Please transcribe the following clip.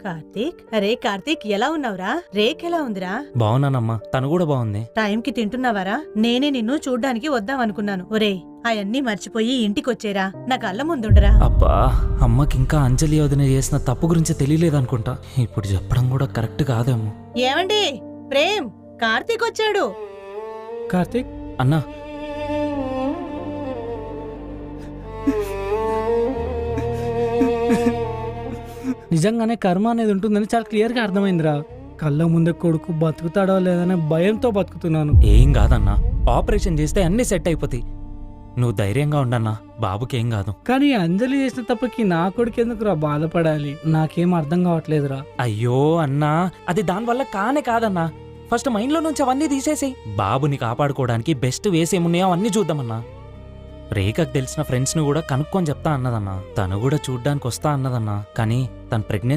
కార్తీక్, అరే కార్తీక్ ఎలా ఉన్నావురా? రేక్ ఎలా ఉందిరా? బాగున్నానమ్మా, తను కూడా బాగుంది. టైంకి తింటున్నావారా? నేనే నిన్ను చూడ్డానికి వద్దామనుకున్నాను. ఒరేయ్, అవన్నీ మర్చిపోయి ఇంటికొచ్చేరా, నా కళ్ళ ముందుండరా. అబ్బా, అమ్మకి ఇంకా అంజలి వదిన చేసిన తప్పు గురించి తెలియలేదనుకుంటా. ఇప్పుడు చెప్పడం కూడా కరెక్ట్ కాదేమో. ఏమండి ప్రేమ్, కార్తీక్ వచ్చాడు. కార్తీక్ అన్నా, నిజంగానే కర్మ అనేది ఉంటుందని చాలా క్లియర్గా అర్థమైందిరా. కళ్ళ ముందే కొడుకు బతుకుతాడో లేదనే భయంతో బతుకుతున్నాను. ఏం కాదన్నా, ఆపరేషన్ చేస్తే అన్ని సెట్ అయిపోతాయి. నువ్వు ధైర్యంగా ఉండన్నా, బాబుకేం కాదు. కానీ అంజలి చేసిన తప్పకి నా కొడుకు ఎందుకురా బాధపడాలి? నాకేం అర్థం కావట్లేదురా. అయ్యో అన్నా, అది దానివల్ల కానే కాదన్నా. ఫస్ట్ మైండ్లో నుంచి అవన్నీ తీసేసేయి. బాబుని కాపాడుకోవడానికి బెస్ట్ వేస్ ఏమున్నాయో అవన్నీ చూద్దామన్నా. రేఖకు తెలిసిన ఫ్రెండ్స్ని కూడా కనుక్కొని చెప్తా అన్నదన్నా. తను కూడా చూడ్డానికి వస్తా అన్నదన్నా. కానీ తను ప్రెగ్నెన్సీ